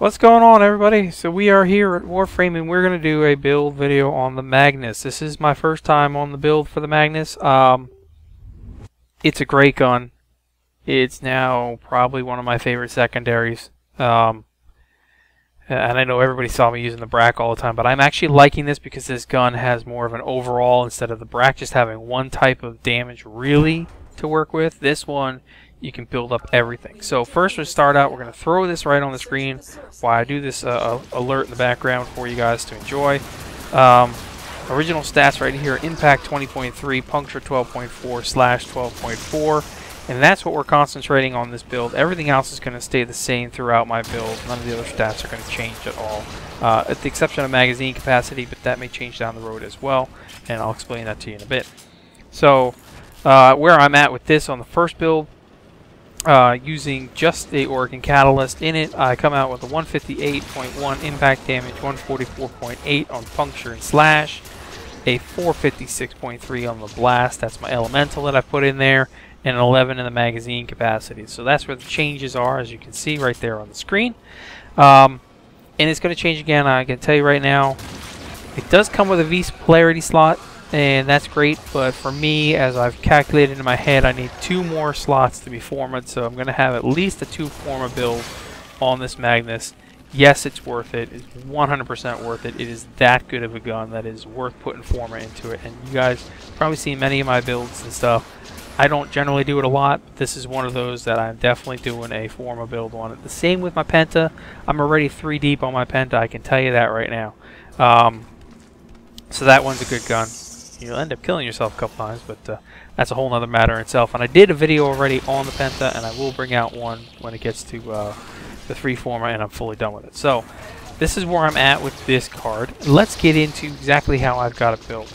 What's going on, everybody? So we are here at Warframe and we're going to do a build video on the Magnus. This is my first time on the build for the Magnus. It's a great gun. It's now probably one of my favorite secondaries. And I know everybody saw me using the Brack all the time, but I'm actually liking this because this gun has more of an overall instead of the Brack just having one type of damage really to work with. This one, you can build up everything. So first we'll start out, we're going to throw this right on the screen while I do this alert in the background for you guys to enjoy. Original stats right here: impact 20.3, puncture 12.4, slash 12.4, and that's what we're concentrating on this build. Everything else is going to stay the same throughout my build. None of the other stats are going to change at all, at the exception of magazine capacity, but that may change down the road as well, and I'll explain that to you in a bit. So where I'm at with this on the first build, using just the Oregon Catalyst in it, I come out with a 158.1 impact damage, 144.8 on puncture and slash, a 456.3 on the blast. That's my elemental that I put in there, and an 11 in the magazine capacity. So that's where the changes are, as you can see right there on the screen. And it's going to change again. I can tell you right now, it does come with a V polarity slot, and that's great, but for me, as I've calculated in my head, I need 2 more slots to be formed, so I'm going to have at least a 2 forma build on this Magnus. Yes, it's worth it. It's 100% worth it. It is that good of a gun that is worth putting forma into it, and you guys probably seen many of my builds and stuff. I don't generally do it a lot, but this is one of those that I'm definitely doing a forma build on it. The same with my Penta. I'm already 3 deep on my Penta, I can tell you that right now. So that one's a good gun. You'll end up killing yourself a couple times, but that's a whole nother matter in itself. And I did a video already on the Penta, and I will bring out one when it gets to the 3 forma and I'm fully done with it. So this is where I'm at with this card. Let's get into exactly how I've got it built.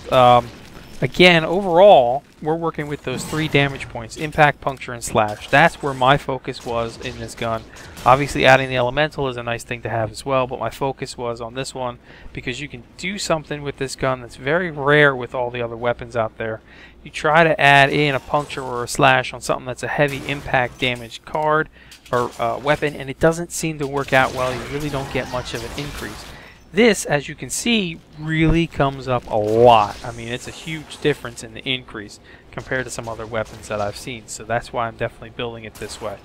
Again, overall, we're working with those 3 damage points: impact, puncture, and slash. That's where my focus was in this gun. Obviously, adding the elemental is a nice thing to have as well, but my focus was on this one because you can do something with this gun that's very rare with all the other weapons out there. You try to add in a puncture or a slash on something that's a heavy impact damage card or weapon, and it doesn't seem to work out well. You really don't get much of an increase. This, as you can see, really comes up a lot. I mean, it's a huge difference in the increase compared to some other weapons that I've seen. So that's why I'm definitely building it this way.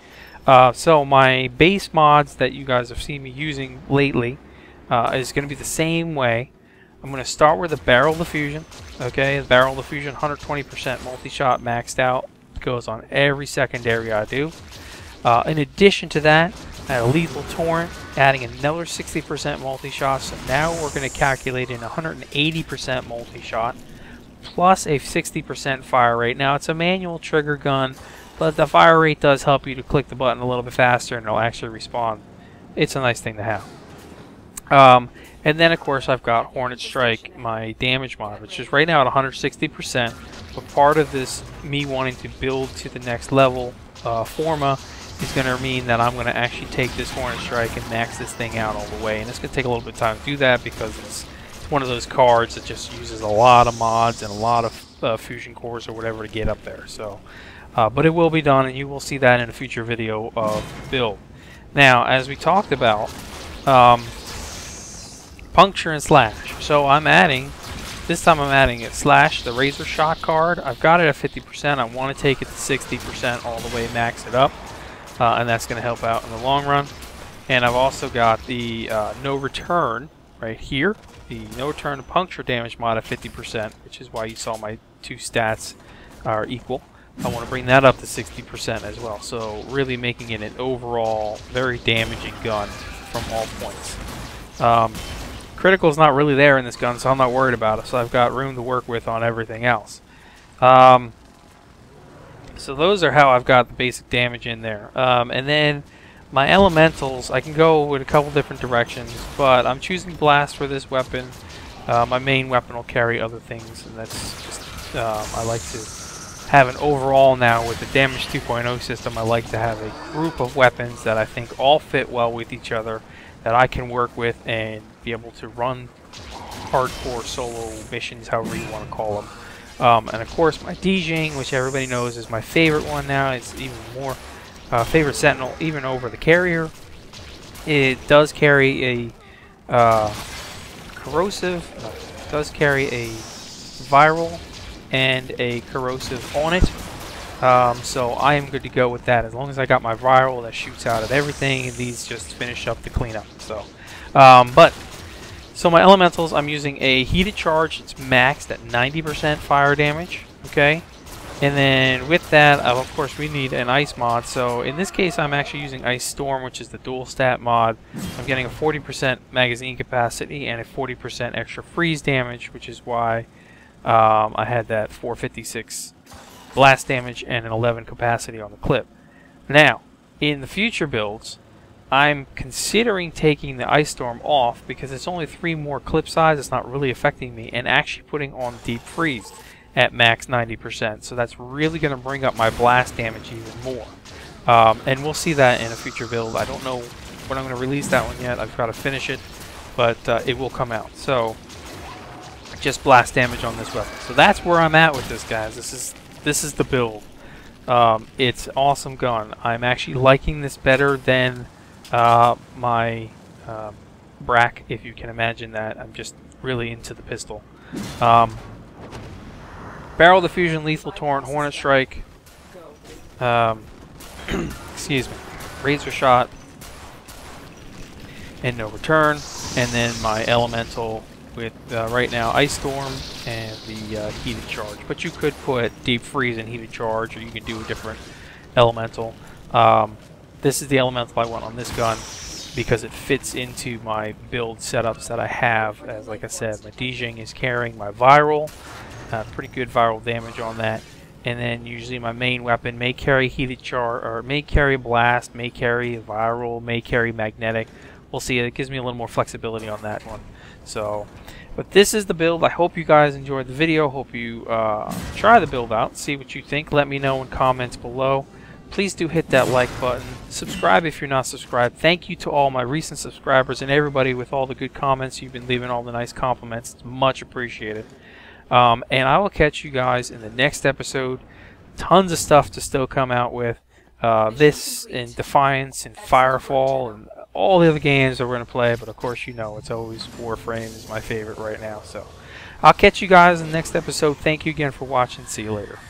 So my base mods that you guys have seen me using lately is going to be the same way. I'm going to start with a barrel diffusion. Okay, the barrel diffusion, 120% multi-shot maxed out. It goes on every secondary I do. In addition to that, I have a lethal torrent, adding another 60% multi-shot. So now we're going to calculate in 180% multi-shot, plus a 60% fire rate. Now it's a manual trigger gun, but the fire rate does help you to click the button a little bit faster, and it'll actually respond. It's a nice thing to have. And then, of course, I've got Hornet Strike, my damage mod, which is right now at 160%. But part of this, me wanting to build to the next level, forma, is going to mean that I'm going to actually take this Hornet Strike and max this thing out all the way. And it's going to take a little bit of time to do that because it's one of those cards that just uses a lot of mods and a lot of fusion cores or whatever to get up there. So, but it will be done, and you will see that in a future video of build. Now, as we talked about, puncture and slash. So I'm adding, this time I'm adding a slash, the razor shot card. I've got it at 50%. I want to take it to 60% all the way, max it up. And that's going to help out in the long run. And I've also got the no return right here, the no return to puncture damage mod at 50%, which is why you saw my 2 stats are equal. I want to bring that up to 60% as well. So really making it an overall very damaging gun from all points. Critical is not really there in this gun, so I'm not worried about it. So I've got room to work with on everything else. So those are how I've got the basic damage in there. And then my elementals, I can go in a couple different directions, but I'm choosing blast for this weapon. My main weapon will carry other things, and that's just, I like to have an overall now with the Damage 2.0 system. I like to have a group of weapons that I think all fit well with each other, that I can work with and be able to run hardcore solo missions, however you want to call them. And of course my DJing, which everybody knows is my favorite one now. It's even more favorite Sentinel, even over the carrier. It does carry a corrosive, no, it does carry a viral and a corrosive on it. So I am good to go with that. As long as I got my viral that shoots out at everything, and these just finish up the cleanup. So, so my elementals, I'm using a heated charge. It's maxed at 90% fire damage. Okay, and then with that, of course, we need an ice mod. So in this case, I'm actually using Ice Storm, which is the dual stat mod. I'm getting a 40% magazine capacity and a 40% extra freeze damage, which is why I had that 456 blast damage and an 11 capacity on the clip. Now, in the future builds, I'm considering taking the Ice Storm off because it's only 3 more clip size. It's not really affecting me, and actually putting on Deep Freeze at max 90%. So that's really going to bring up my blast damage even more. And we'll see that in a future build. I don't know when I'm going to release that one yet. I've got to finish it, but it will come out. So just blast damage on this weapon. So that's where I'm at with this, guys. This is the build. It's an awesome gun. I'm actually liking this better than my Brack, if you can imagine that. I'm just really into the pistol. Barrel Diffusion, Lethal Torrent, Hornet Strike, excuse me, Razor Shot, and No Return, and then my Elemental with right now Ice Storm and the Heated Charge. But you could put Deep Freeze and Heated Charge, or you can do a different Elemental. This is the Elemental I want on this gun because it fits into my build setups that I have. As like I said, my Dijing is carrying my Viral, pretty good viral damage on that. And then usually my main weapon may carry Heated Charge, or may carry Blast, may carry Viral, may carry Magnetic. We'll see. It gives me a little more flexibility on that one. So, but this is the build. I hope you guys enjoyed the video. Hope you try the build out, see what you think. Let me know in comments below. Please do hit that like button. Subscribe if you're not subscribed. Thank you to all my recent subscribers and everybody with all the good comments. You've been leaving all the nice compliments. It's much appreciated. And I will catch you guys in the next episode. Tons of stuff to still come out with. This and Defiance and Firefall and all the other games that we're going to play. But of course, you know, it's always Warframe is my favorite right now. So I'll catch you guys in the next episode. Thank you again for watching. See you later.